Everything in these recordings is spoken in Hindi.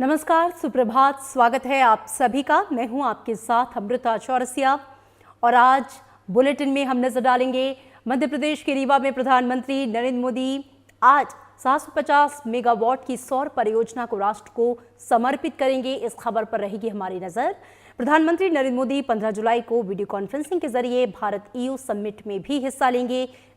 नमस्कार, सुप्रभात। स्वागत है आप सभी का। मैं हूं आपके साथ अमृता चौरसिया और आज बुलेटिन में हम नजर डालेंगे मध्य प्रदेश के रीवा में प्रधानमंत्री नरेंद्र मोदी आज 750 मेगावाट की सौर परियोजना को राष्ट्र को समर्पित करेंगे। इस खबर पर रहेगी हमारी नजर। प्रधानमंत्री नरेंद्र मोदी 15 जुलाई को वीडियो कॉन्फ्रेंसिंग के जरिए भारत EU समिट में भी हिस्सा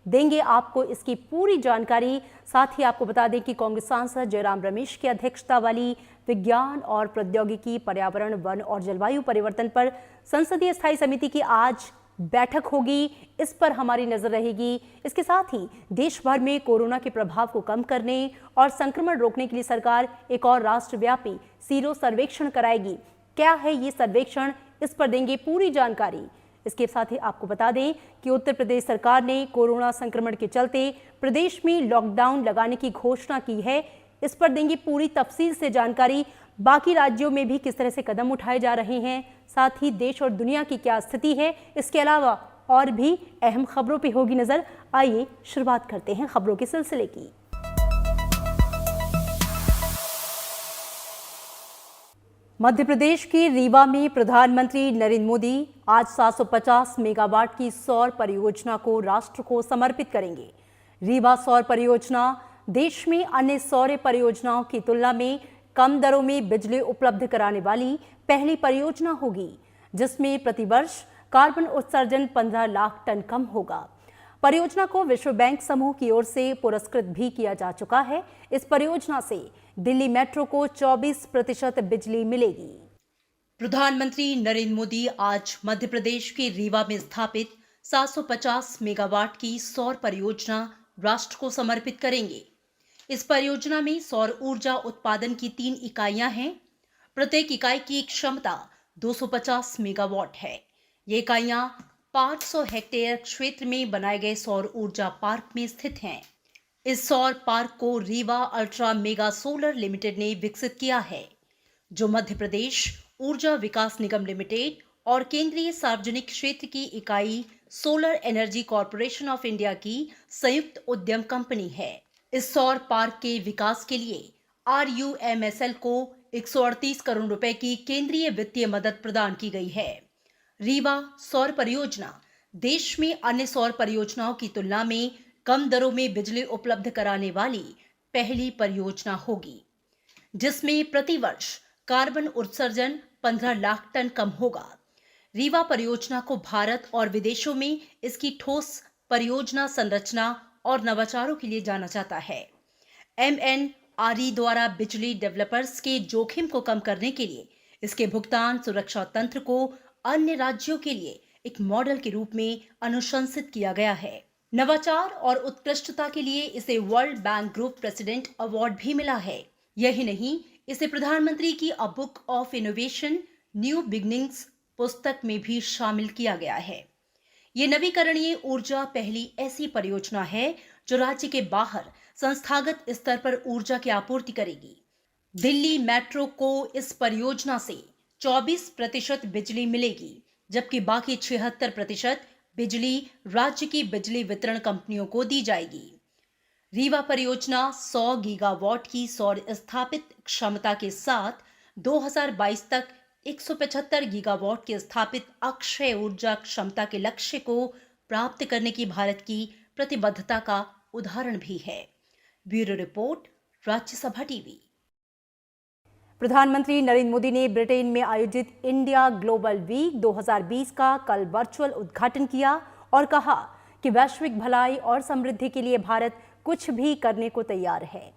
देंगे आपको इसकी पूरी जानकारी। साथ ही आपको बता दें कि कांग्रेस सांसद जयराम रमेश की अध्यक्षता वाली विज्ञान और प्रौद्योगिकी, पर्यावरण, वन और जलवायु परिवर्तन पर संसदीय स्थायी समिति की आज बैठक होगी। इस पर हमारी नजर रहेगी। इसके साथ ही देश भर में कोरोना के प्रभाव को कम करने और संक्रमण रोकने के लिए सरकार एक और राष्ट्रव्यापी सीरो सर्वेक्षण कराएगी। क्या है ये सर्वेक्षण, इस पर देंगे पूरी जानकारी। इसके साथ ही आपको बता दें कि उत्तर प्रदेश सरकार ने कोरोना संक्रमण के चलते प्रदेश में लॉकडाउन लगाने की घोषणा की है। इस पर देंगे पूरी तफसील से जानकारी। बाकी राज्यों में भी किस तरह से कदम उठाए जा रहे हैं, साथ ही देश और दुनिया की क्या स्थिति है, इसके अलावा और भी अहम खबरों पे होगी नजर। आइए शुरुआत करते हैं खबरों के सिलसिले की। मध्य प्रदेश के रीवा में प्रधानमंत्री नरेंद्र मोदी आज 750 मेगावाट की सौर परियोजना को राष्ट्र को समर्पित करेंगे। रीवा सौर परियोजना देश में अन्य सौर परियोजनाओं की तुलना में कम दरों में बिजली उपलब्ध कराने वाली पहली परियोजना होगी, जिसमें प्रतिवर्ष कार्बन उत्सर्जन 15 लाख टन कम होगा। परियोजना को विश्व बैंक समूह की ओर से पुरस्कृत भी किया जा चुका है। इस परियोजना से दिल्ली मेट्रो को 24% बिजली मिलेगी। प्रधानमंत्री नरेंद्र मोदी आज मध्य प्रदेश के रीवा में स्थापित 750 मेगावाट की सौर परियोजना राष्ट्र को समर्पित करेंगे। इस परियोजना में सौर ऊर्जा उत्पादन की 3 इकाइयां हैं। प्रत्येक इकाई की क्षमता 250 मेगावाट है। ये इकाइयां 500 हेक्टेयर क्षेत्र में बनाए गए सौर ऊर्जा पार्क में स्थित हैं। इस सौर पार्क को Rewa ultra mega solar limited ने विकसित किया है, जो मध्य प्रदेश ऊर्जा विकास निगम लिमिटेड और केंद्रीय सार्वजनिक क्षेत्र की इकाई solar energy corporation of India की संयुक्त उद्यम कंपनी है। इस सौर पार्क के विकास के लिए RUMSL को 138 करोड़ रुपए की केंद्रीय वित्तीय मदद प्रदान की गई है। रीवा सौर परियोजना देश में अन्य सौर परियोजनाओं की तुलना में कम दरों में बिजली उपलब्ध कराने वाली पहली परियोजना होगी, जिसमें प्रतिवर्ष कार्बन उत्सर्जन 15 लाख टन कम होगा। रीवा परियोजना को भारत और विदेशों में इसकी ठोस परियोजना संरचना और नवाचारों के लिए जाना जाता है। MNRE द्वारा बिजली डेवलपर्स के जोखिम को कम करने के लिए इसके भुगतान सुरक्षा तंत्र को अन्य राज्यों के लिए एक मॉडल के रूप में अनुशंसित किया गया है। नवाचार और उत्कृष्टता के लिए इसे world bank group president award भी मिला है। यही नहीं, इसे प्रधानमंत्री की a book of innovation new beginnings पुस्तक में भी शामिल किया गया है। ये नवीकरणीय ऊर्जा पहली ऐसी परियोजना है जो राज्य के बाहर संस्थागत स्तर पर ऊर्जा की आपूर्ति करेगी। दिल्ली मेट्रो को इस परियोजना से 24% बिजली मिलेगी, जबकि बाकी 76% बिजली राज्य की बिजली वितरण कंपनियों को दी जाएगी। रीवा परियोजना 100 गीगावाट की सौर स्थापित क्षमता के साथ 2022 तक 175 गीगावाट की स्थापित अक्षय ऊर्जा क्षमता के लक्ष्य को प्राप्त करने की भारत की प्रतिबद्धता का उदाहरण भी है। Bureau report, Rajya Sabha TV. प्रधानमंत्री नरेंद्र मोदी ने ब्रिटेन में आयोजित इंडिया ग्लोबल वीक 2020 का कल वर्चुअल उद्घाटन किया और कहा कि वैश्विक भलाई और समृद्धि के लिए भारत कुछ भी करने को तैयार है।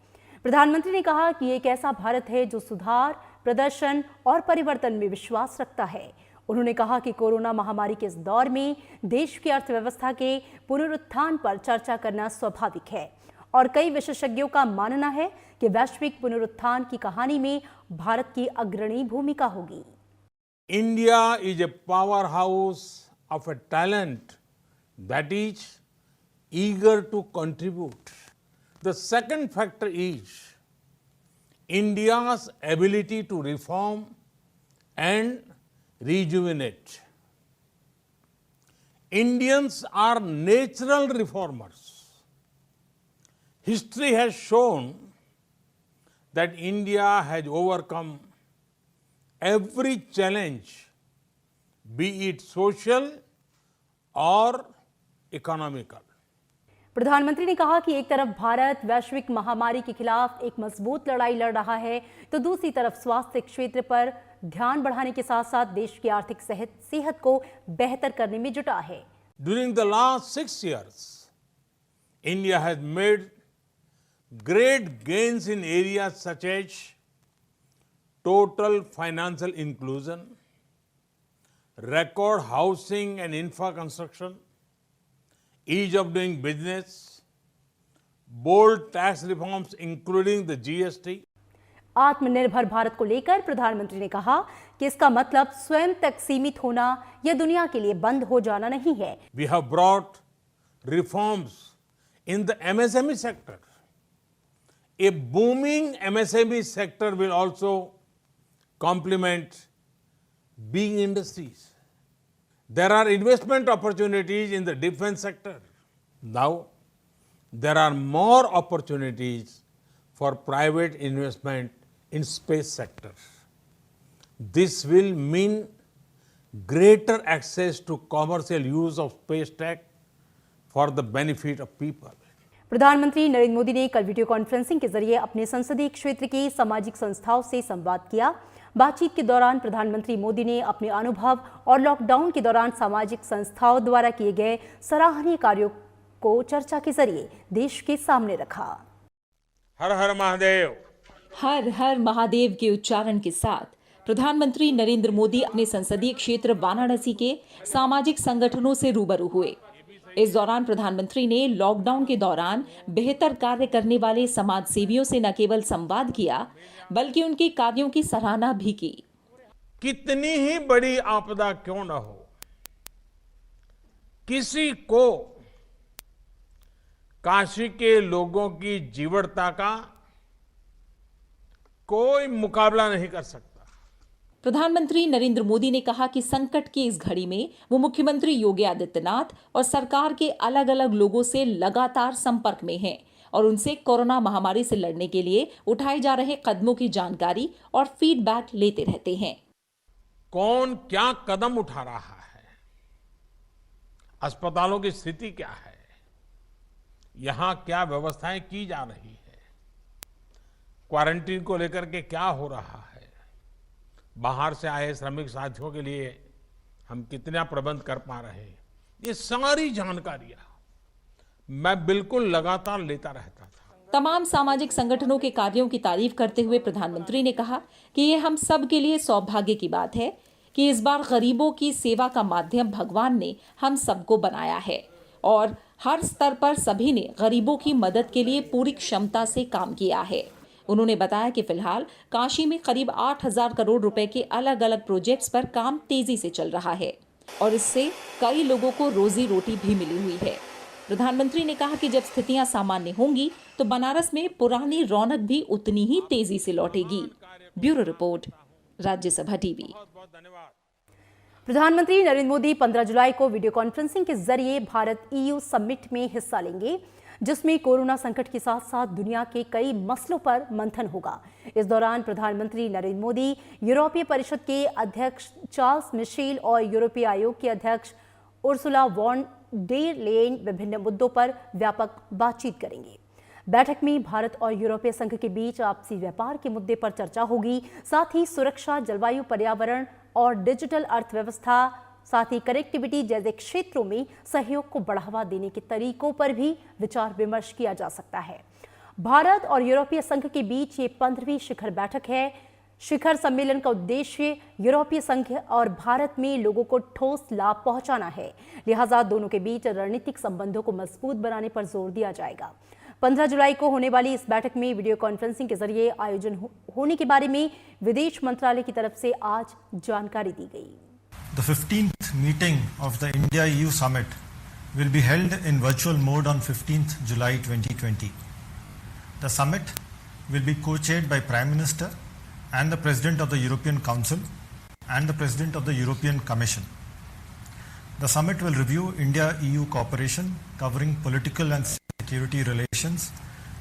प्रधानमंत्री ने कहा कि एक ऐसा भारत है जो सुधार, प्रदर्शन और परिवर्तन में विश्वास रखता है। उन्होंने कहा कि कोरोना महामारी के इस दौर में देश की अर्थव्यवस्था के पुनरुत्थान पर चर्चा करना स्वाभाविक है और कई विशेषज्ञों का मानना है कि वैश्विक पुनरुत्थान की कहानी में भारत की अग्रणी भूमिका होगी। India is a powerhouse of a talent that is eager to contribute. The second factor is India's ability to reform and rejuvenate. Indians are natural reformers. History has shown that India has overcome every challenge, be it social or economical. प्रधानमंत्री ने कहा कि एक तरफ भारत वैश्विक महामारी के खिलाफ एक मजबूत लड़ाई लड़ रहा है, तो दूसरी तरफ स्वास्थ्य क्षेत्र पर ध्यान बढ़ाने के साथ साथ देश की आर्थिक सेहत को बेहतर करने में जुटा है। During the last 6 years, India has made great gains in areas such as total financial inclusion, record housing and infra construction, ease of doing business, bold tax reforms including the GST. आत्मनिर्भर भारत को लेकर प्रधानमंत्री ने कहा कि इसका मतलब स्वयं तक सीमित होना या दुनिया के लिए बंद हो जाना नहीं है। We have brought reforms in the MSME sector. A booming MSME sector will also complement big industries. There are investment opportunities in the defense sector. Now, there are more opportunities for private investment in space sector. This will mean greater access to commercial use of space tech for the benefit of people. प्रधानमंत्री नरेंद्र मोदी ने कल वीडियो कॉन्फ्रेंसिंग के जरिए अपने संसदीय क्षेत्र की सामाजिक संस्थाओं से संवाद किया। बातचीत के दौरान प्रधानमंत्री मोदी ने अपने अनुभव और लॉकडाउन के दौरान सामाजिक संस्थाओं द्वारा किए गए सराहनीय कार्यों को चर्चा के जरिए देश के सामने रखा। हर हर महादेव। हर हर महादेव के उच्चारण के साथ प्रधानमंत्री नरेंद्र मोदी अपने संसदीय क्षेत्र वाराणसी के सामाजिक संगठनों से रूबरू हुए। इस दौरान प्रधानमंत्री ने लॉकडाउन के दौरान बेहतर कार्य करने वाले समाज सेवियों से न केवल संवाद किया, बल्कि उनके कार्यों की सराहना भी की। कितनी ही बड़ी आपदा क्यों न हो, किसी को काशी के लोगों की जीवटता का कोई मुकाबला नहीं कर सकता। प्रधानमंत्री नरेंद्र मोदी ने कहा कि संकट की इस घड़ी में वो मुख्यमंत्री योगी आदित्यनाथ और सरकार के अलग अलग लोगों से लगातार संपर्क में हैं और उनसे कोरोना महामारी से लड़ने के लिए उठाए जा रहे कदमों की जानकारी और फीडबैक लेते रहते हैं। कौन क्या कदम उठा रहा है, अस्पतालों की स्थिति क्या है, यहां क्या व्यवस्थाएं की जा रही है, क्वारंटीन को लेकर के क्या हो रहा है, बाहर से आए श्रमिक साथियों के लिए हम कितना प्रबंध कर पा रहे हैं, ये सारी जानकारियां मैं बिल्कुल लगातार लेता रहता था। तमाम सामाजिक संगठनों के कार्यों की तारीफ करते हुए प्रधानमंत्री ने कहा कि ये हम सब के लिए सौभाग्य की बात है कि इस बार गरीबों की सेवा का माध्यम भगवान ने हम सबको बनाया है और हर स्तर पर सभी ने गरीबों की मदद के लिए पूरी क्षमता से काम किया है। उन्होंने बताया कि फिलहाल काशी में करीब 8,000 करोड़ रुपए के अलग अलग प्रोजेक्ट्स पर काम तेजी से चल रहा है और इससे कई लोगों को रोजी रोटी भी मिली हुई है। प्रधानमंत्री ने कहा कि जब स्थितियां सामान्य होंगी तो बनारस में पुरानी रौनक भी उतनी ही तेजी से लौटेगी। Bureau report, Rajya Sabha TV. प्रधानमंत्री नरेंद्र मोदी 15 जुलाई को वीडियो कॉन्फ्रेंसिंग के जरिए भारत EU समिट में हिस्सा लेंगे, जिसमें कोरोना संकट के साथ साथ दुनिया के कई मसलों पर मंथन होगा। इस दौरान प्रधानमंत्री नरेंद्र मोदी यूरोपीय परिषद के अध्यक्ष चार्ल्स मिशेल और यूरोपीय आयोग के अध्यक्ष उर्सुला वॉन डेर लेयन विभिन्न मुद्दों पर व्यापक बातचीत करेंगे। बैठक में भारत और यूरोपीय संघ के बीच आपसी व्यापार के मुद्दे पर चर्चा होगी। साथ ही सुरक्षा, जलवायु, पर्यावरण और डिजिटल अर्थव्यवस्था, साथ ही कनेक्टिविटी जैसे क्षेत्रों में सहयोग को बढ़ावा देने के तरीकों पर भी विचार विमर्श किया जा सकता है। भारत और यूरोपीय संघ के बीच ये 15वीं शिखर बैठक है। शिखर सम्मेलन का उद्देश्य यूरोपीय संघ और भारत में लोगों को ठोस लाभ पहुंचाना है, लिहाजा दोनों के बीच रणनीतिक संबंधों को मजबूत बनाने पर जोर दिया जाएगा। 15 जुलाई को होने वाली इस बैठक में वीडियो कॉन्फ्रेंसिंग के जरिए आयोजन होने के बारे में विदेश मंत्रालय की तरफ से आज जानकारी दी गई। The 15th meeting of the India-EU Summit will be held in virtual mode on 15th July 2020. The summit will be co-chaired by Prime Minister and the President of the European Council and the President of the European Commission. The summit will review India-EU cooperation covering political and security relations,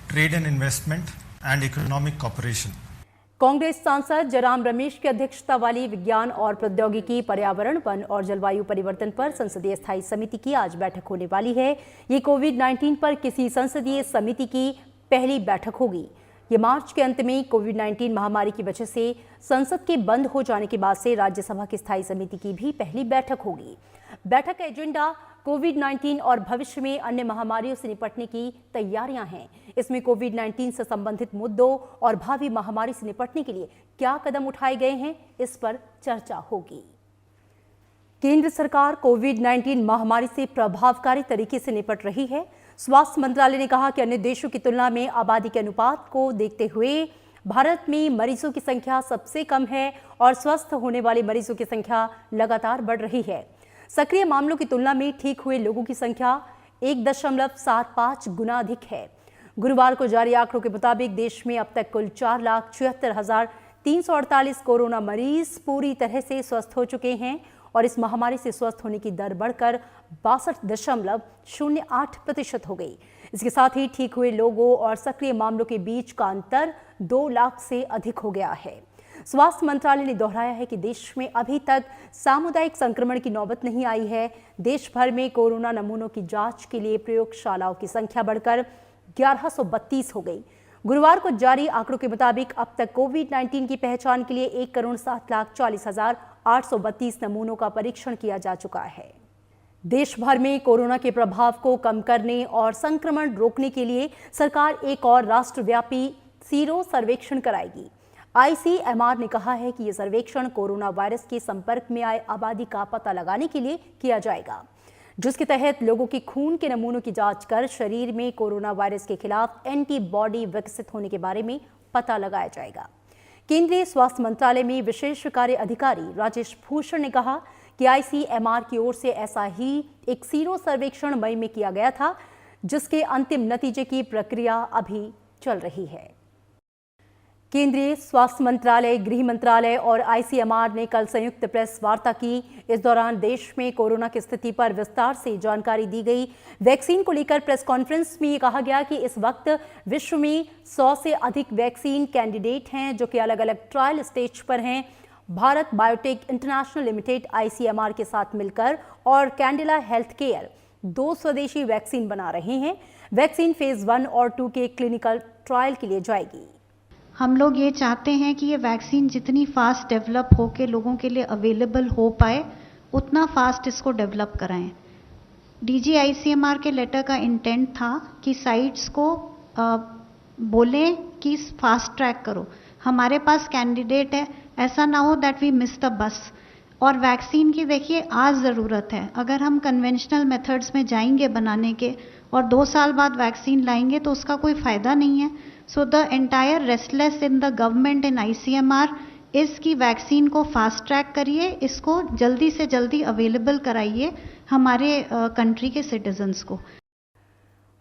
trade and investment, and economic cooperation. Congress सांसद जयराम रमेश की अध्यक्षता वाली विज्ञान और प्रौद्योगिकी, पर्यावरण, वन और जलवायु परिवर्तन पर संसदीय स्थायी समिति की आज बैठक होने वाली है। ये कोविड-19 पर किसी संसदीय समिति की पहली बैठक होगी। ये मार्च के अंत में कोविड-19 महामारी की वजह से संसद के बंद हो जाने के बाद से राज्यसभा की स्थायी समिति की भी पहली बैठक होगी। बैठक का एजेंडा कोविड-19 और भविष्य में अन्य महामारियों से निपटने की तैयारियां हैं। इसमें कोविड-19 से संबंधित मुद्दों और भावी महामारी से निपटने के लिए क्या कदम उठाए गए हैं, इस पर चर्चा होगी। केंद्र सरकार कोविड-19 महामारी से प्रभावकारी तरीके से निपट रही है। स्वास्थ्य मंत्रालय ने कहा कि अन्य देशों की तुलना में आबादी के अनुपात को देखते हुए भारत में मरीजों की संख्या सबसे कम है और स्वस्थ होने वाले मरीजों की संख्या लगातार बढ़ रही है। सक्रिय मामलों की तुलना में ठीक हुए लोगों की संख्या 1.75 गुना अधिक है। गुरुवार को जारी आंकड़ों के मुताबिक देश में अब तक कुल 4,76,348 कोरोना मरीज पूरी तरह से स्वस्थ हो चुके हैं और इस महामारी से स्वस्थ होने की दर बढ़कर 62.08% हो गई। इसके साथ ही ठीक हुए लोगों और सक्रिय मामलों के बीच का अंतर 2 लाख से अधिक हो गया है। स्वास्थ्य मंत्रालय ने दोहराया है कि देश में अभी तक सामुदायिक संक्रमण की नौबत नहीं आई है। देश भर में कोरोना नमूनों की जांच के लिए प्रयोगशालाओं की संख्या बढ़कर 1132 हो गई। गुरुवार को जारी आंकड़ों के मुताबिक अब तक कोविड-19 की पहचान के लिए 1,07,40,832 नमूनों का परीक्षण किया जा चुका है। देश भर में कोरोना के प्रभाव को कम करने और संक्रमण रोकने के लिए सरकार एक और राष्ट्रव्यापी सीरो सर्वेक्षण कराएगी। ICMR ने कहा है कि यह सर्वेक्षण कोरोना वायरस के संपर्क में आए आबादी का पता लगाने के लिए किया जाएगा, जिसके तहत लोगों के खून के नमूनों की जांच कर शरीर में कोरोना वायरस के खिलाफ एंटीबॉडी विकसित होने के बारे में पता लगाया जाएगा। केंद्रीय स्वास्थ्य मंत्रालय में विशेष कार्य अधिकारी राजेश भूषण ने कहा कि ICMR की ओर से ऐसा ही एक सीरो सर्वेक्षण मई में किया गया था, जिसके अंतिम नतीजे की प्रक्रिया अभी चल रही है। केंद्रीय स्वास्थ्य मंत्रालय, गृह मंत्रालय और ICMR ने कल संयुक्त प्रेस वार्ता की। इस दौरान देश में कोरोना की स्थिति पर विस्तार से जानकारी दी गई। वैक्सीन को लेकर प्रेस कॉन्फ्रेंस में ये कहा गया कि इस वक्त विश्व में 100 से अधिक वैक्सीन कैंडिडेट हैं जो कि अलग अलग ट्रायल स्टेज पर हैं। Bharat biotech international limited ICMR के साथ मिलकर और कैंडिला हेल्थ केयर 2 स्वदेशी वैक्सीन बना रहे हैं। वैक्सीन फेज 1 और 2 के क्लिनिकल ट्रायल के लिए जाएगी। हम लोग ये चाहते हैं कि ये वैक्सीन जितनी फास्ट डेवलप हो के लोगों के लिए अवेलेबल हो पाए, उतना फास्ट इसको डेवलप कराएं। DG ICMR के लेटर का इंटेंट था कि साइट्स को बोलें कि फास्ट ट्रैक करो। हमारे पास कैंडिडेट है, ऐसा ना हो that we miss the bus. और वैक्सीन की देखिए आज ज़रूरत है। अगर हम कन्वेंशनल मेथड्स में जाएंगे बनाने के और 2 साल बाद वैक्सीन लाएंगे तो उसका कोई फ़ायदा नहीं है। So the entire restless in the government in ICMR इसकी वैक्सीन को फास्ट ट्रैक करिए, इसको जल्दी से जल्दी अवेलेबल कराइए हमारे कंट्री के सिटीजन्स को।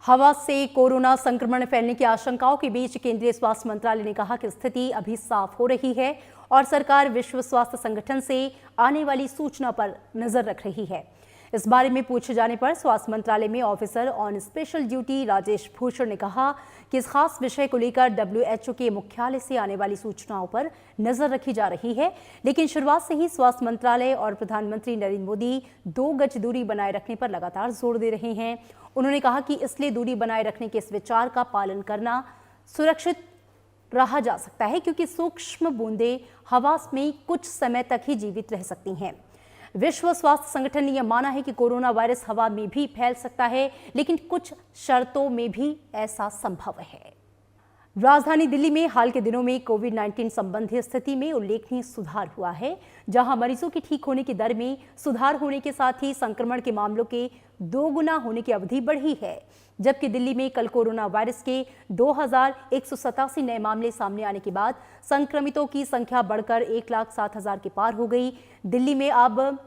हवा से कोरोना संक्रमण फैलने की आशंकाओं के बीच केंद्रीय स्वास्थ्य मंत्रालय ने कहा कि स्थिति अभी साफ हो रही है और सरकार विश्व स्वास्थ्य संगठन से आने वाली सूचना पर नजर रख रही है। इस बारे में पूछे जाने पर स्वास्थ्य मंत्रालय में officer on special duty Rajesh Bhushan ने कहा कि इस खास विषय को लेकर WHO के मुख्यालय से आने वाली सूचनाओं पर नजर रखी जा रही है, लेकिन शुरुआत से ही स्वास्थ्य मंत्रालय और प्रधानमंत्री नरेंद्र मोदी 2 गज दूरी बनाए रखने पर लगातार जोर दे रहे हैं। उन्होंने कहा कि इसलिए दूरी बनाए रखने के इस विचार का पालन करना सुरक्षित रहा जा सकता है, क्योंकि सूक्ष्म बूंदें हवा में कुछ समय तक ही जीवित रह सकती हैं। विश्व स्वास्थ्य संगठन ने यह माना है कि कोरोना वायरस हवा में भी फैल सकता है, लेकिन कुछ शर्तों में भी ऐसा संभव है। राजधानी दिल्ली में हाल के दिनों में कोविड-19 संबंधी स्थिति में उल्लेखनीय सुधार हुआ है, जहां मरीजों की ठीक होने की दर में सुधार होने के साथ ही संक्रमण के मामलों के 2 गुना होने की अवधि बढ़ी है। जबकि दिल्ली में कल कोरोना वायरस के 2187 नए मामले सामने आने के बाद संक्रमितों की संख्या बढ़कर 1,07,000 के पार हो गई। दिल्ली में अब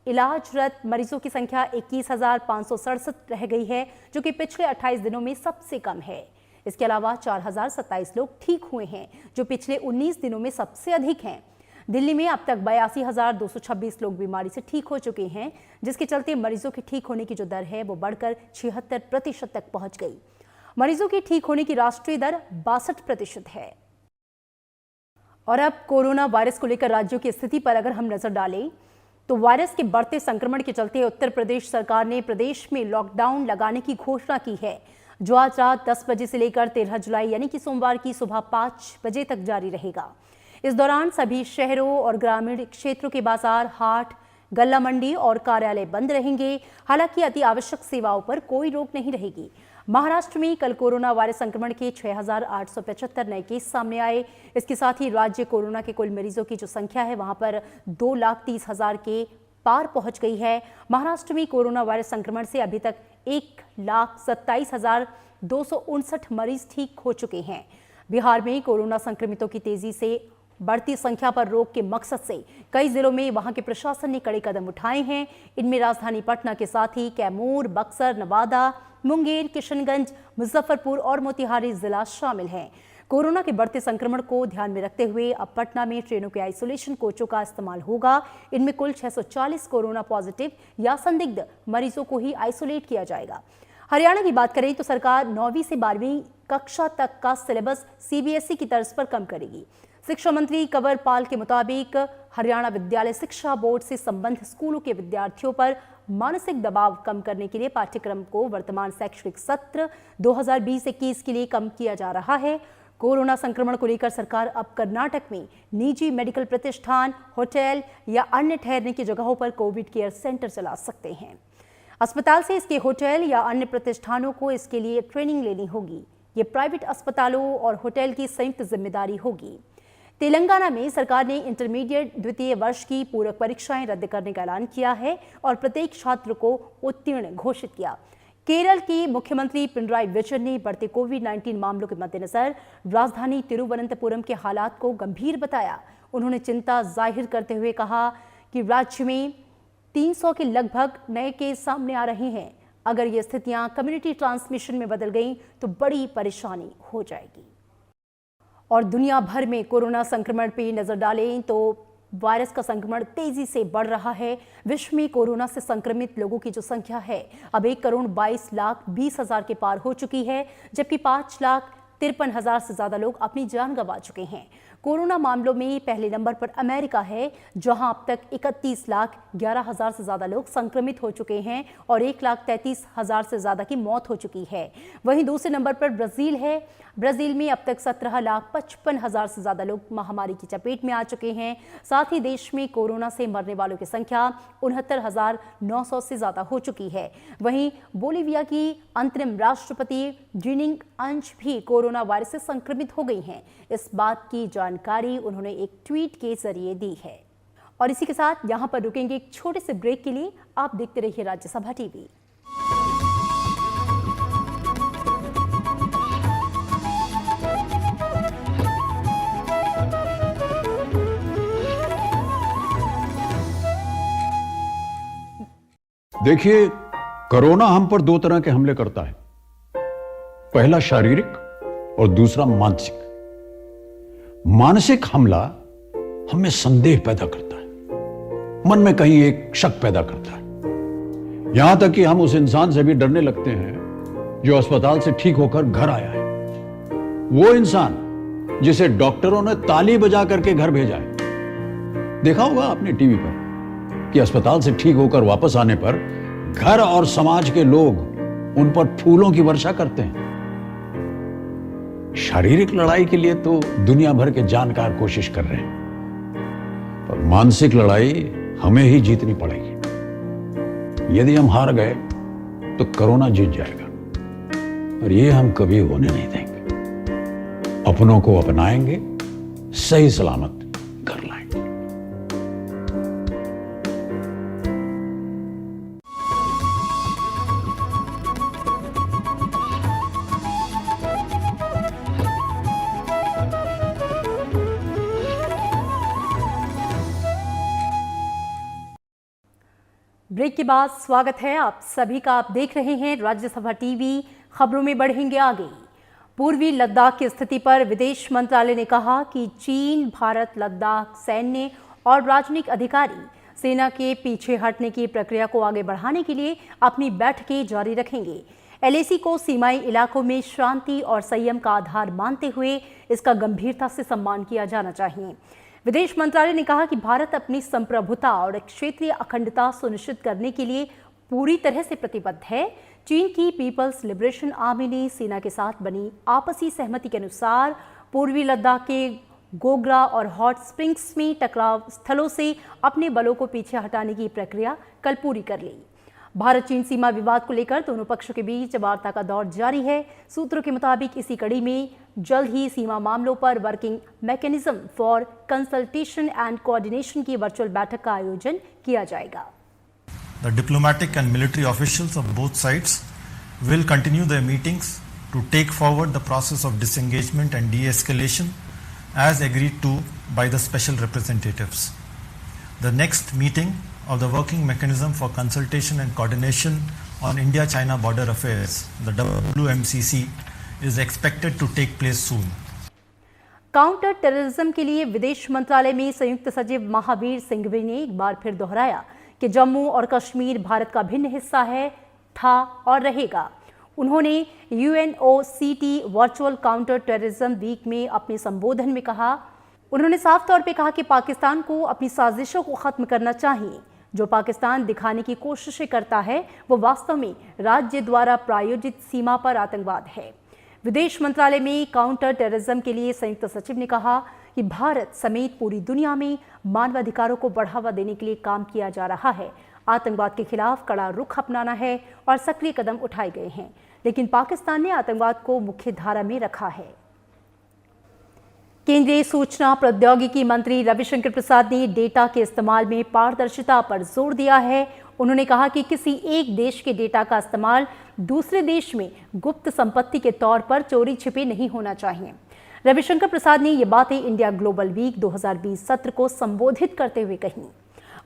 इलाजरत मरीजों की संख्या 21,567 रह गई है, जो कि पिछले 28 दिनों में सबसे कम है। इसके अलावा 4,027 लोग ठीक हुए हैं, जो पिछले 19 दिनों में सबसे अधिक हैं। दिल्ली में अब तक 82,226 लोग बीमारी से ठीक हो चुके हैं, जिसके चलते मरीजों के ठीक होने की जो दर है वो बढ़कर 76% तक पहुंच गई। मरीजों के ठीक होने की राष्ट्रीय दर 62% है। और अब कोरोना वायरस को लेकर राज्यों की स्थिति पर अगर हम नजर डालें तो वायरस के बढ़ते संक्रमण के चलते उत्तर प्रदेश सरकार ने प्रदेश में लॉकडाउन लगाने की घोषणा की है, जो आज रात 10 बजे से लेकर 13 जुलाई यानी कि सोमवार की सुबह 5 बजे तक जारी रहेगा। इस दौरान सभी शहरों और ग्रामीण क्षेत्रों के बाजार, हाट, गल्ला मंडी और कार्यालय बंद रहेंगे। हालांकि अति आवश्यक सेवाओं पर कोई रोक नहीं रहेगी। महाराष्ट्र में कल कोरोना वायरस संक्रमण के 6,875 नए केस सामने आए। इसके साथ ही राज्य कोरोना के कुल मरीजों की जो संख्या है वहां पर 2,30,000 के पार पहुंच गई है। महाराष्ट्र में कोरोना वायरस संक्रमण से अभी तक 1,27,259 मरीज ठीक हो चुके हैं। बिहार में कोरोना संक्रमितों की तेजी से बढ़ती संख्या पर रोक के मकसद से कई जिलों में वहां के प्रशासन ने कड़े कदम उठाए हैं। इनमें राजधानी पटना के साथ ही कैमूर, बक्सर, नवादा, मुंगेर, किशनगंज, मुजफ्फरपुर और मोतिहारी जिला शामिल हैं। कोरोना के बढ़ते संक्रमण को ध्यान में रखते हुए अब पटना में ट्रेनों के आइसोलेशन कोचों का इस्तेमाल होगा। इनमें कुल 640 कोरोना पॉजिटिव या संदिग्ध मरीजों को ही आइसोलेट किया जाएगा। हरियाणा की बात करें तो सरकार 9वीं से 12वीं कक्षा तक का सिलेबस सीबीएसई की तर्ज पर कम करेगी। शिक्षा मंत्री कंवर पाल के मुताबिक हरियाणा विद्यालय शिक्षा बोर्ड से संबद्ध स्कूलों के विद्यार्थियों पर मानसिक दबाव कम करने के लिए पाठ्यक्रम को वर्तमान शैक्षणिक सत्र 2020-21 के लिए कम किया जा रहा है। कोरोना संक्रमण को लेकर सरकार अब कर्नाटक में निजी मेडिकल प्रतिष्ठान, होटल या अन्य ठहरने की जगहों पर कोविड केयर सेंटर चला सकते हैं। अस्पताल से इसके होटल या अन्य प्रतिष्ठानों को इसके लिए ट्रेनिंग लेनी होगी। ये प्राइवेट अस्पतालों और होटल की संयुक्त जिम्मेदारी होगी। तेलंगाना में सरकार ने इंटरमीडिएट द्वितीय वर्ष की पूरक परीक्षाएं रद्द करने का ऐलान किया है और प्रत्येक छात्र को उत्तीर्ण घोषित किया। केरल की मुख्यमंत्री पिनराई विजयन ने बढ़ते कोविड-19 मामलों के मद्देनजर राजधानी तिरुवनंतपुरम के हालात को गंभीर बताया। उन्होंने चिंता जाहिर करते हुए कहा कि राज्य में 300 के लगभग नए केस सामने आ रहे हैं। अगर ये स्थितियां कम्युनिटी ट्रांसमिशन में बदल गई तो बड़ी परेशानी हो जाएगी। और दुनिया भर में कोरोना संक्रमण पर नजर डालें तो वायरस का संक्रमण तेजी से बढ़ रहा है। विश्व में कोरोना से संक्रमित लोगों की जो संख्या है अब 1,22,20,000 के पार हो चुकी है, जबकि 5,53,000 से ज्यादा लोग अपनी जान गंवा चुके हैं। कोरोना मामलों में पहले नंबर पर अमेरिका है, जहां अब तक 31,11,000 से ज्यादा लोग संक्रमित हो चुके हैं और 1,33,000 से ज्यादा की मौत हो चुकी है। वहीं दूसरे नंबर पर ब्राजील है। ब्राजील में अब तक 17,55,000 से ज्यादा लोग महामारी की चपेट में आ चुके हैं। साथ ही देश में कोरोना से मरने वालों की संख्या 69,900 से ज्यादा हो चुकी है। वहीं बोलीविया की अंतरिम राष्ट्रपति जीनिंग अंश भी कोरोना वायरस से संक्रमित हो गई हैं। इस बात की जानकारी उन्होंने एक ट्वीट के जरिए दी है। और इसी के साथ यहां पर रुकेंगे एक छोटे से ब्रेक के लिए। आप देखते रहिए राज्यसभा टीवी। देखिए, कोरोना हम पर दो तरह के हमले करता है। पहला शारीरिक और दूसरा मानसिक। मानसिक हमला हमें संदेह पैदा करता है, मन में कहीं एक शक पैदा करता है, यहां तक कि हम उस इंसान से भी डरने लगते हैं जो अस्पताल से ठीक होकर घर आया है। वो इंसान जिसे डॉक्टरों ने ताली बजा करके घर भेजा है। देखा होगा आपने टीवी पर कि अस्पताल से ठीक होकर वापस आने पर घर और समाज के लोग उन पर फूलों की वर्षा करते हैं। शारीरिक लड़ाई के लिए तो दुनिया भर के जानकार कोशिश कर रहे हैं, पर मानसिक लड़ाई हमें ही जीतनी पड़ेगी। यदि हम हार गए तो कोरोना जीत जाएगा, और ये हम कभी होने नहीं देंगे। अपनों को अपनाएंगे, सही सलामत घर लाएंगे। ब्रेक के बाद स्वागत है आप सभी का। आप देख रहे हैं राज्यसभा टीवी। खबरों में बढ़ेंगे आगे। पूर्वी लद्दाख की स्थिति पर विदेश मंत्रालय ने कहा कि चीन, भारत, लद्दाख सैन्य और राजनयिक अधिकारी सेना के पीछे हटने की प्रक्रिया को आगे बढ़ाने के लिए अपनी बैठकें जारी रखेंगे। LAC को सीमाई इलाकों में शांति और संयम का आधार मानते हुए इसका गंभीरता से सम्मान किया जाना चाहिए। विदेश मंत्रालय ने कहा कि भारत अपनी संप्रभुता और क्षेत्रीय अखंडता सुनिश्चित करने के लिए पूरी तरह से प्रतिबद्ध है। चीन की पीपल्स लिबरेशन आर्मी ने सेना के साथ बनी आपसी सहमति के अनुसार पूर्वी लद्दाख के गोग्रा और हॉट स्प्रिंग्स में टकराव स्थलों से अपने बलों को पीछे हटाने की प्रक्रिया कल पूरी कर ली। भारत चीन सीमा विवाद को लेकर दोनों पक्षों के बीच वार्ता का दौर जारी है। सूत्रों के मुताबिक इसी कड़ी में जल्द ही सीमा मामलों पर working mechanism for consultation and coordination की वर्चुअल बैठक का आयोजन किया जाएगा। The diplomatic and military officials of both sides will continue their meetings to take forward the process of disengagement and de-escalation as agreed to by the special representatives. The next meeting of the Working Mechanism for Consultation and Coordination on India-China Border Affairs, the WMCC, is expected to take place soon. Counter terrorism के लिए विदेश मंत्रालय में संयुक्त सचिव महावीर सिंघवी ने एक बार फिर दोहराया कि जम्मू और कश्मीर भारत का भिन्न हिस्सा है, था और रहेगा। उन्होंने UNOCT virtual counter terrorism week में अपने संबोधन में कहा, उन्होंने साफ तौर पे कहा कि पाकिस्तान को अपनी साजिशों को खत्म करना चाहिए। जो पाकिस्तान दिखाने की कोशिशें करता है वो वास्तव में राज्य द्वारा प्रायोजित सीमा पर आतंकवाद है। विदेश मंत्रालय में काउंटर टेररिज्म के लिए संयुक्त सचिव ने कहा कि भारत समेत पूरी दुनिया में मानवाधिकारों को बढ़ावा देने के लिए काम किया जा रहा है। आतंकवाद के खिलाफ कड़ा रुख अपनाना है और सक्रिय कदम उठाए गए हैं, लेकिन पाकिस्तान ने आतंकवाद को मुख्य धारा में रखा है। केंद्रीय सूचना प्रौद्योगिकी मंत्री रविशंकर प्रसाद ने डेटा के इस्तेमाल में पारदर्शिता पर जोर दिया है। उन्होंने कहा कि किसी एक देश के डेटा का इस्तेमाल दूसरे देश में गुप्त संपत्ति के तौर पर चोरी छिपे नहीं होना चाहिए। रविशंकर प्रसाद ने ये बातें इंडिया ग्लोबल वीक 2020 सत्र को संबोधित करते हुए कही।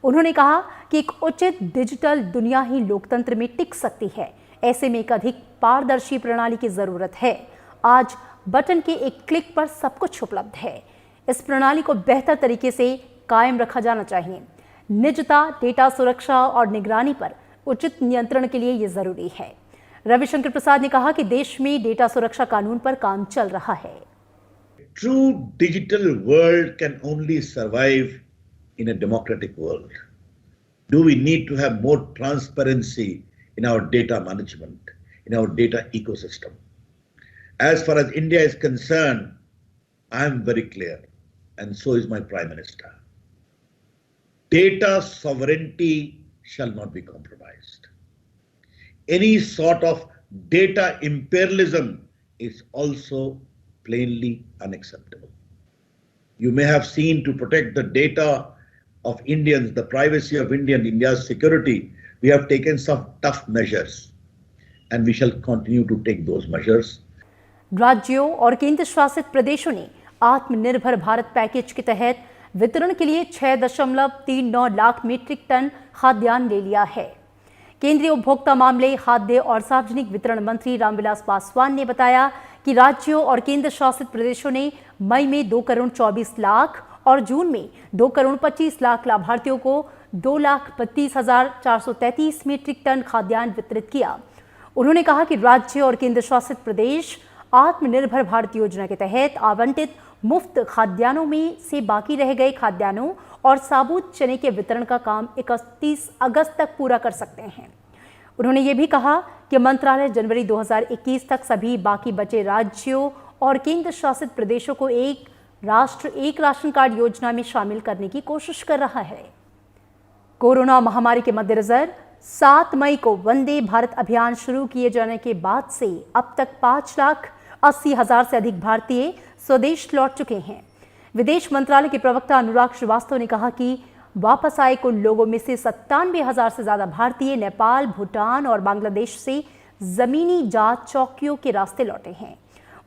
उन्होंने कहा कि एक उचित डिजिटल दुनिया ही लोकतंत्र में टिक सकती है। ऐसे में एक अधिक पारदर्शी प्रणाली की जरूरत है। आज बटन के एक क्लिक पर सब कुछ उपलब्ध है। इस प्रणाली को बेहतर तरीके से कायम रखा जाना चाहिए। निजता, डेटा सुरक्षा और निगरानी पर उचित नियंत्रण के लिए यह जरूरी है। रविशंकर प्रसाद ने कहा कि देश में डेटा सुरक्षा कानून पर काम चल रहा है। True digital world can only survive in a democratic world. Do we need to have more transparency in our data management, in our data ecosystem? As far as India is concerned, I am very clear, and so is my Prime Minister. Data sovereignty shall not be compromised. Any sort of data imperialism is also plainly unacceptable. You may have seen, to protect the data of Indians, the privacy of India's security, we have taken some tough measures, and we shall continue to take those measures. राज्यों और केंद्र शासित प्रदेशों ने आत्मनिर्भर भारत पैकेज के तहत वितरण के लिए 6.39 लाख मीट्रिक टन खाद्यान्न ले लिया है। केंद्रीय उपभोक्ता मामले, खाद्य और सार्वजनिक वितरण मंत्री रामविलास पासवान ने बताया कि राज्यों और केंद्र शासित प्रदेशों ने मई में 2 करोड़ 24 लाख और जून में 2 करोड़ 25 लाख लाभार्थियों को 2,32,433 मीट्रिक टन खाद्यान्न वितरित किया। उन्होंने कहा कि राज्य और केंद्र शासित प्रदेश आत्मनिर्भर भारत योजना के तहत आवंटित मुफ्त खाद्यान्नों में से बाकी रह गए खाद्यान्नों और साबुत चने के वितरण का काम 31 अगस्त तक पूरा कर सकते हैं। उन्होंने ये भी कहा कि मंत्रालय जनवरी 2021 तक सभी बाकी बचे राज्यों और केंद्र शासित प्रदेशों को एक राष्ट्र एक राशन कार्ड योजना में शामिल करने की कोशिश कर रहा है। कोरोना महामारी के मद्देनजर 7 मई को वंदे भारत अभियान शुरू किए जाने के बाद से अब तक 5,80,000 से अधिक भारतीय स्वदेश लौट चुके हैं। विदेश मंत्रालय के प्रवक्ता अनुराग श्रीवास्तव ने कहा कि वापस आए कुल लोगों में से 97,000 से ज्यादा भारतीय नेपाल, भूटान और बांग्लादेश से जमीनी जांच चौकियों के रास्ते लौटे हैं।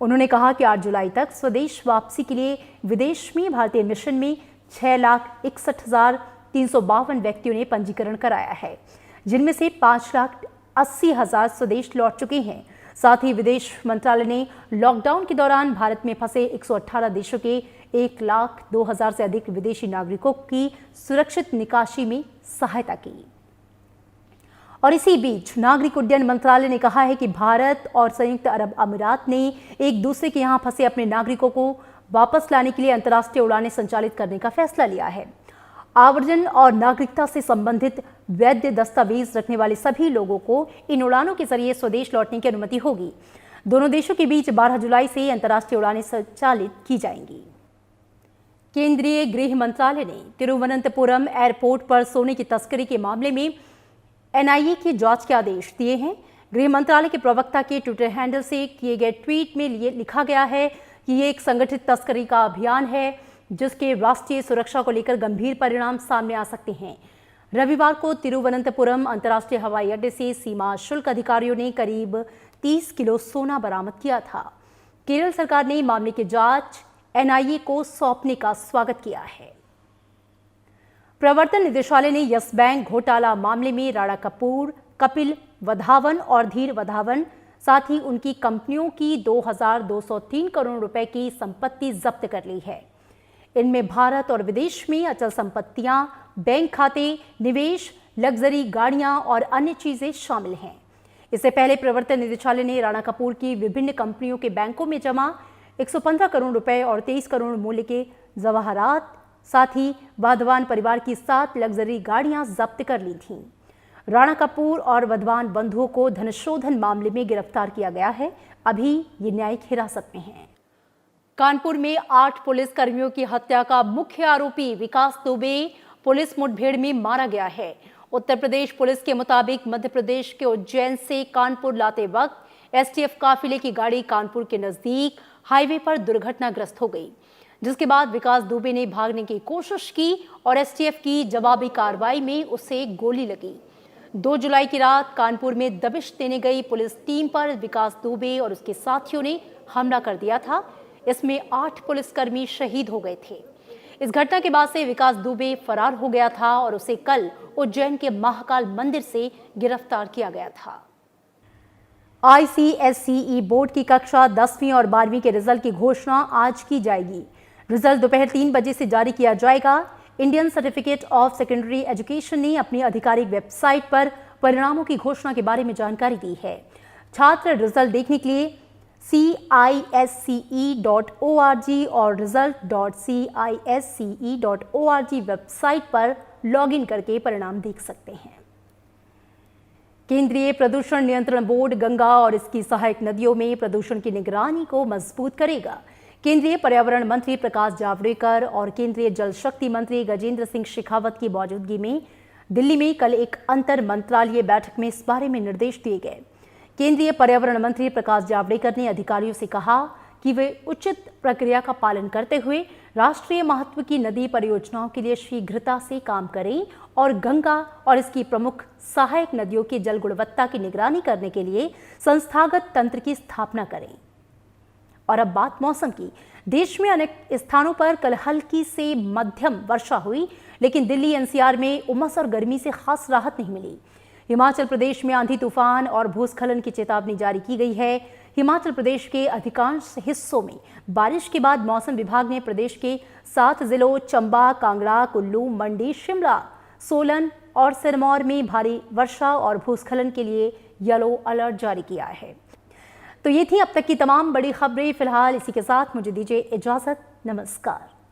उन्होंने कहा कि 8 जुलाई तक स्वदेश वापसी के लिए विदेश में भारतीय मिशन में 6,61,352 व्यक्तियों ने पंजीकरण कराया है, जिनमें से 5,80,000 स्वदेश लौट चुके हैं। साथ ही विदेश मंत्रालय ने लॉकडाउन के दौरान भारत में फंसे 118 देशों के 1,02,000 से अधिक विदेशी नागरिकों की सुरक्षित निकासी में सहायता की। और इसी बीच नागरिक उड्डयन मंत्रालय ने कहा है कि भारत और संयुक्त अरब अमीरात ने एक दूसरे के यहां फंसे अपने नागरिकों को वापस लाने के लिए अंतर्राष्ट्रीय उड़ानें संचालित करने का फैसला लिया है। आवर्जन और नागरिकता से संबंधित वैध दस्तावेज रखने वाले सभी लोगों को इन उड़ानों के जरिए स्वदेश लौटने की अनुमति होगी। दोनों देशों के बीच 12 जुलाई से अंतर्राष्ट्रीय उड़ानें संचालित की जाएंगी। केंद्रीय गृह मंत्रालय ने तिरुवनंतपुरम एयरपोर्ट पर सोने की तस्करी के मामले में एनआईए की जांच के आदेश दिए हैं। गृह मंत्रालय के प्रवक्ता के ट्विटर हैंडल से किए गए ट्वीट में लिखा गया है कि ये एक संगठित तस्करी का अभियान है जिसके राष्ट्रीय सुरक्षा को लेकर गंभीर परिणाम सामने आ सकते हैं। रविवार को तिरुवनंतपुरम अंतर्राष्ट्रीय हवाई अड्डे से सीमा शुल्क अधिकारियों ने करीब 30 किलो सोना बरामद किया था। केरल सरकार ने मामले की जांच एनआईए को सौंपने का स्वागत किया है। प्रवर्तन निदेशालय ने यस बैंक घोटाला मामले में राणा कपूर, कपिल वधावन और धीर वधावन साथ ही उनकी कंपनियों की 2,203 करोड़ रुपए की संपत्ति जब्त कर ली है। इनमें भारत और विदेश में अचल संपत्तियां, बैंक खाते, निवेश, लग्जरी गाड़ियां और अन्य चीजें शामिल हैं। इससे पहले प्रवर्तन निदेशालय ने राणा कपूर की विभिन्न कंपनियों के बैंकों में जमा 115 करोड़ रुपए और 23 करोड़ मूल्य के जवाहरात, साथ ही वाधवान परिवार की 7 लग्जरी गाड़ियां जब्त कर ली थीं। राणा कपूर और वाधवान बंधुओं को धनशोधन मामले में गिरफ्तार किया गया है। अभी ये न्यायिक हिरासत में हैं। कानपुर में 8 पुलिस कर्मियों की हत्या का मुख्य आरोपी विकास दुबे पुलिस मुठभेड़ में मारा गया है। उत्तर प्रदेश पुलिस के मुताबिक मध्य प्रदेश के उज्जैन से कानपुर लाते वक्त एसटीएफ काफिले की गाड़ी कानपुर के नजदीक हाईवे पर दुर्घटनाग्रस्त हो गई, जिसके बाद विकास दुबे ने भागने की कोशिश की और एसटीएफ की जवाबी कार्रवाई में उसे गोली लगी। 2 जुलाई की रात कानपुर में दबिश देने गई पुलिस टीम पर विकास दुबे और उसके साथियों ने हमला कर दिया था। इसमें 8 पुलिसकर्मी शहीद हो गए थे। इस घटना के बाद से विकास दुबे फरार हो गया था और उसे कल उज्जैन के महाकाल मंदिर से गिरफ्तार किया गया था। आईसीएसई बोर्ड की कक्षा 10वीं और 12वीं के रिजल्ट की घोषणा आज की जाएगी। रिजल्ट दोपहर 3 बजे से जारी किया जाएगा। Indian certificate of secondary education ने अपनी आधिकारिक वेबसाइट पर परिणामों की घोषणा के बारे में जानकारी दी है। छात्र रिजल्ट देखने के लिए CISCE.org और result.cisce.org वेबसाइट पर लॉगिन करके परिणाम देख सकते हैं। केंद्रीय प्रदूषण नियंत्रण बोर्ड गंगा और इसकी सहायक नदियों में प्रदूषण की निगरानी को मजबूत करेगा। केंद्रीय पर्यावरण मंत्री प्रकाश जावड़ेकर और केंद्रीय जल शक्ति मंत्री गजेंद्र सिंह शेखावत की मौजूदगी में दिल्ली में कल एक अंतर मंत्रालयीय बैठक में इस बारे में निर्देश दिए गए। केंद्रीय पर्यावरण मंत्री प्रकाश जावड़ेकर ने अधिकारियों से कहा कि वे उचित प्रक्रिया का पालन करते हुए राष्ट्रीय महत्व की नदी परियोजनाओं के लिए शीघ्रता से काम करें और गंगा और इसकी प्रमुख सहायक नदियों की जल गुणवत्ता की निगरानी करने के लिए संस्थागत तंत्र की स्थापना करें। और अब बात मौसम की। देश में अनेक स्थानों पर कल हल्की से मध्यम वर्षा हुई, लेकिन दिल्ली एनसीआर में उमस और गर्मी से खास राहत नहीं मिली। हिमाचल प्रदेश में आंधी तूफान और भूस्खलन की चेतावनी जारी की गई है। हिमाचल प्रदेश के अधिकांश हिस्सों में बारिश के बाद मौसम विभाग ने प्रदेश के 7 जिलों चंबा, कांगड़ा, कुल्लू, मंडी, शिमला, सोलन और सिरमौर में भारी वर्षा और भूस्खलन के लिए येलो अलर्ट जारी किया है। तो ये थी अब तक की तमाम बड़ी खबरें। फिलहाल इसी के साथ मुझे दीजिए इजाजत। नमस्कार।